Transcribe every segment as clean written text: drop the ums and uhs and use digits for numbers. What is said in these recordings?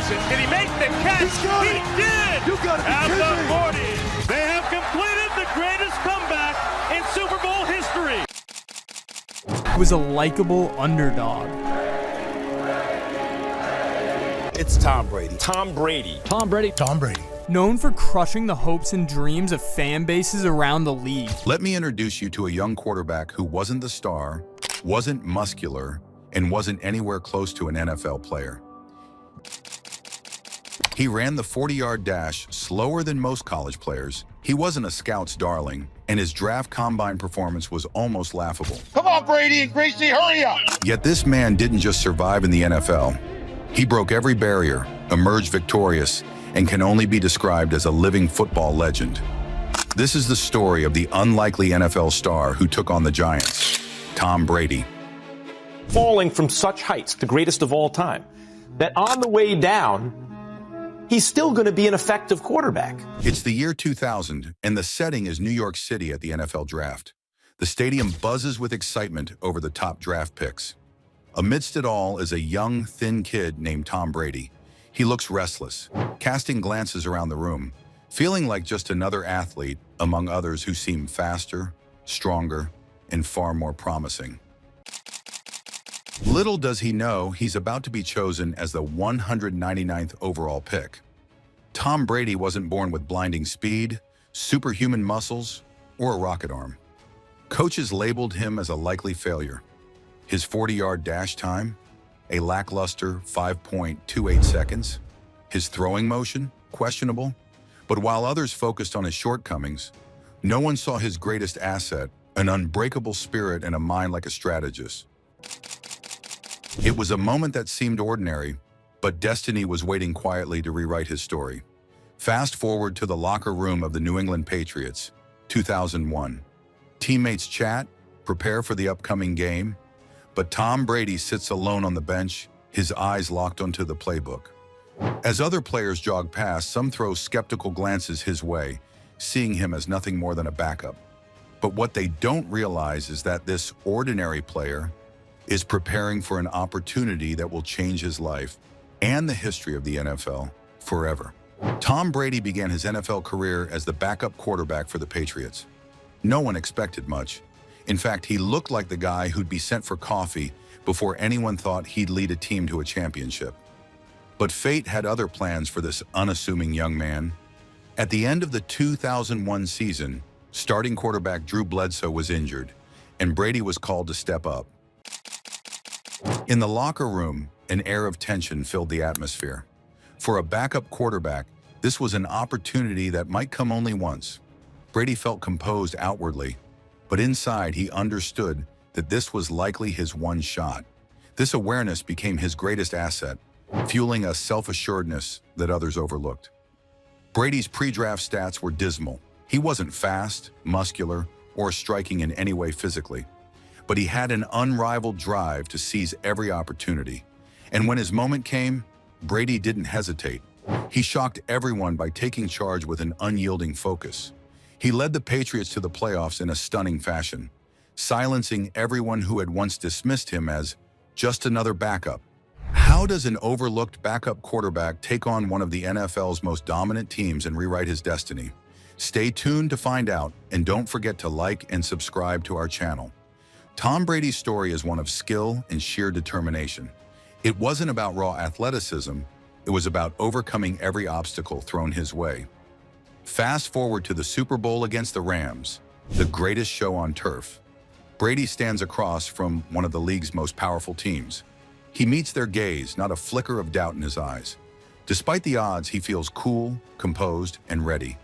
Wilson. Did he make the catch? He did! You gotta be At the kidding me. 40, they have completed the greatest comeback in Super Bowl history. He was a likable underdog. It's Tom Brady. Tom Brady. Tom Brady. Tom Brady. Known for crushing the hopes and dreams of fan bases around the league. Let me introduce you to a young quarterback who wasn't the star, wasn't muscular, and wasn't anywhere close to an NFL player. He ran the 40-yard dash slower than most college players. He wasn't a scout's darling, and his draft combine performance was almost laughable. Come on, Brady and Gracie, hurry up! Yet this man didn't just survive in the NFL. He broke every barrier, emerged victorious, and can only be described as a living football legend. This is the story of the unlikely NFL star who took on the Giants, Tom Brady. Falling from such heights, the greatest of all time, that on the way down, he's still going to be an effective quarterback. It's the year 2000, and the setting is New York City at the NFL Draft. The stadium buzzes with excitement over the top draft picks. Amidst it all is a young, thin kid named Tom Brady. He looks restless, casting glances around the room, feeling like just another athlete among others who seem faster, stronger, and far more promising. Little does he know he's about to be chosen as the 199th overall pick. Tom Brady wasn't born with blinding speed, superhuman muscles, or a rocket arm. Coaches labeled him as a likely failure. His 40-yard dash time, a lackluster 5.28 seconds. His throwing motion, questionable. But while others focused on his shortcomings, no one saw his greatest asset, an unbreakable spirit and a mind like a strategist. It was a moment that seemed ordinary, but destiny was waiting quietly to rewrite his story. Fast forward to the locker room of the New England Patriots, 2001. Teammates chat, prepare for the upcoming game, but Tom Brady sits alone on the bench, his eyes locked onto the playbook. As other players jog past, some throw skeptical glances his way, seeing him as nothing more than a backup. But what they don't realize is that this ordinary player is preparing for an opportunity that will change his life and the history of the NFL forever. Tom Brady began his NFL career as the backup quarterback for the Patriots. No one expected much. In fact, he looked like the guy who'd be sent for coffee before anyone thought he'd lead a team to a championship. But fate had other plans for this unassuming young man. At the end of the 2001 season, starting quarterback Drew Bledsoe was injured, and Brady was called to step up. In the locker room, an air of tension filled the atmosphere. For a backup quarterback, this was an opportunity that might come only once. Brady felt composed outwardly, but inside he understood that this was likely his one shot. This awareness became his greatest asset, fueling a self-assuredness that others overlooked. Brady's pre-draft stats were dismal. He wasn't fast, muscular, or striking in any way physically, but he had an unrivaled drive to seize every opportunity. And when his moment came, Brady didn't hesitate. He shocked everyone by taking charge with an unyielding focus. He led the Patriots to the playoffs in a stunning fashion, silencing everyone who had once dismissed him as just another backup. How does an overlooked backup quarterback take on one of the NFL's most dominant teams and rewrite his destiny? Stay tuned to find out, and don't forget to like and subscribe to our channel. Tom Brady's story is one of skill and sheer determination. It wasn't about raw athleticism, it was about overcoming every obstacle thrown his way. Fast forward to the Super Bowl against the Rams, the greatest show on turf. Brady stands across from one of the league's most powerful teams. He meets their gaze, not a flicker of doubt in his eyes. Despite the odds, he feels cool, composed, and ready.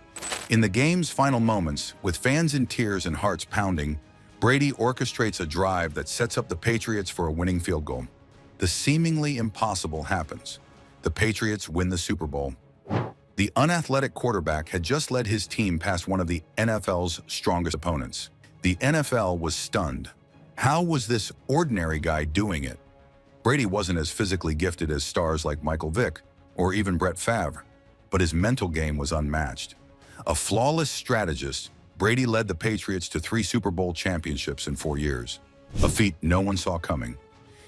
In the game's final moments, with fans in tears and hearts pounding, Brady orchestrates a drive that sets up the Patriots for a winning field goal. The seemingly impossible happens. The Patriots win the Super Bowl. The unathletic quarterback had just led his team past one of the NFL's strongest opponents. The NFL was stunned. How was this ordinary guy doing it? Brady wasn't as physically gifted as stars like Michael Vick or even Brett Favre, but his mental game was unmatched. A flawless strategist, Brady led the Patriots to 3 Super Bowl championships in 4 years, a feat no one saw coming.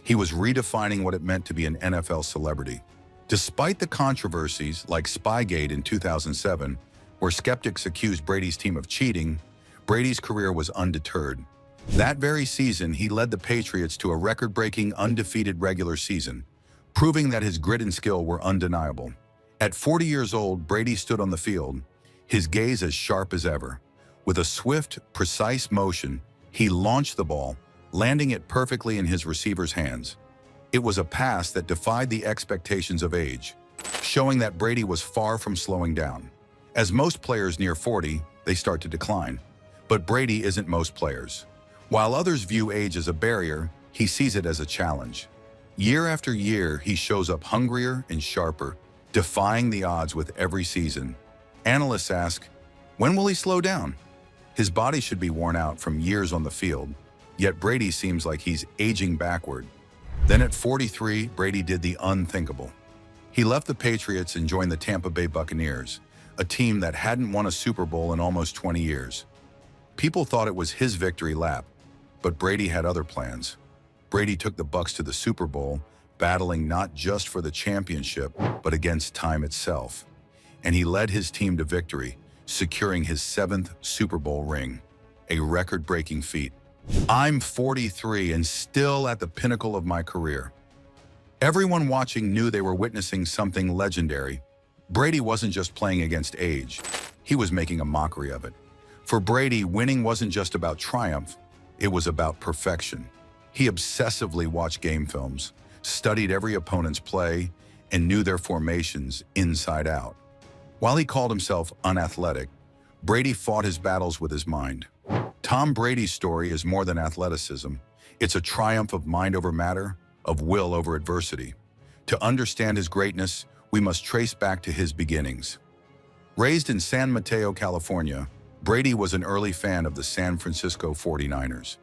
He was redefining what it meant to be an NFL celebrity. Despite the controversies like Spygate in 2007, where skeptics accused Brady's team of cheating, Brady's career was undeterred. That very season, he led the Patriots to a record-breaking undefeated regular season, proving that his grit and skill were undeniable. At 40 years old, Brady stood on the field, his gaze as sharp as ever. With a swift, precise motion, he launched the ball, landing it perfectly in his receiver's hands. It was a pass that defied the expectations of age, showing that Brady was far from slowing down. As most players near 40, they start to decline. But Brady isn't most players. While others view age as a barrier, he sees it as a challenge. Year after year, he shows up hungrier and sharper, defying the odds with every season. Analysts ask, when will he slow down? His body should be worn out from years on the field, yet Brady seems like he's aging backward. Then at 43, Brady did the unthinkable. He left the Patriots and joined the Tampa Bay Buccaneers, a team that hadn't won a Super Bowl in almost 20 years. People thought it was his victory lap, but Brady had other plans. Brady took the Bucs to the Super Bowl, battling not just for the championship, but against time itself. And he led his team to victory, securing his 7th Super Bowl ring, a record-breaking feat. I'm 43 and still at the pinnacle of my career. Everyone watching knew they were witnessing something legendary. Brady wasn't just playing against age. He was making a mockery of it. For Brady, winning wasn't just about triumph, it was about perfection. He obsessively watched game films, studied every opponent's play, and knew their formations inside out. While he called himself unathletic, Brady fought his battles with his mind. Tom Brady's story is more than athleticism. It's a triumph of mind over matter, of will over adversity. To understand his greatness, we must trace back to his beginnings. Raised in San Mateo, California, Brady was an early fan of the San Francisco 49ers.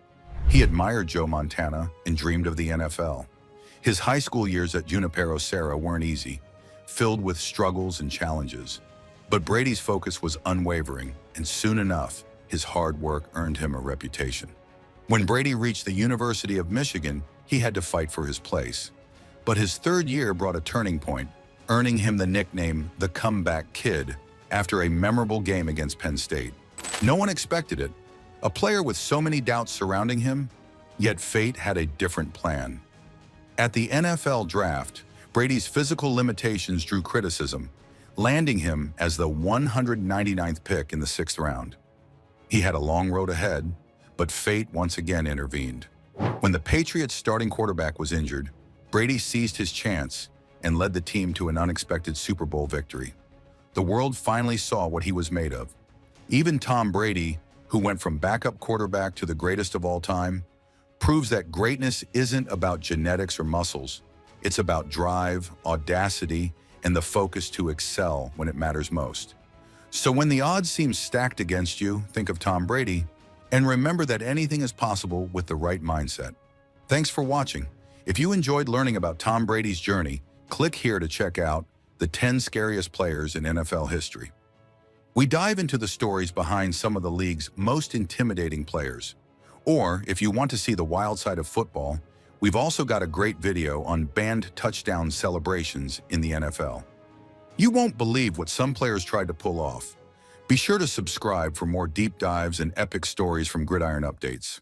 He admired Joe Montana and dreamed of the NFL. His high school years at Junipero Serra weren't easy, filled with struggles and challenges. But Brady's focus was unwavering, and soon enough, his hard work earned him a reputation. When Brady reached the University of Michigan, he had to fight for his place. But his third year brought a turning point, earning him the nickname the Comeback Kid after a memorable game against Penn State. No one expected it, a player with so many doubts surrounding him, yet fate had a different plan. At the NFL draft, Brady's physical limitations drew criticism, landing him as the 199th pick in the 6th round. He had a long road ahead, but fate once again intervened. When the Patriots' starting quarterback was injured, Brady seized his chance and led the team to an unexpected Super Bowl victory. The world finally saw what he was made of. Even Tom Brady, who went from backup quarterback to the greatest of all time, proves that greatness isn't about genetics or muscles. It's about drive, audacity, and the focus to excel when it matters most. So when the odds seem stacked against you, think of Tom Brady, and remember that anything is possible with the right mindset. Thanks for watching. If you enjoyed learning about Tom Brady's journey, click here to check out the 10 scariest players in NFL history. We dive into the stories behind some of the league's most intimidating players. Or, if you want to see the wild side of football, we've also got a great video on banned touchdown celebrations in the NFL. You won't believe what some players tried to pull off. Be sure to subscribe for more deep dives and epic stories from Gridiron Updates.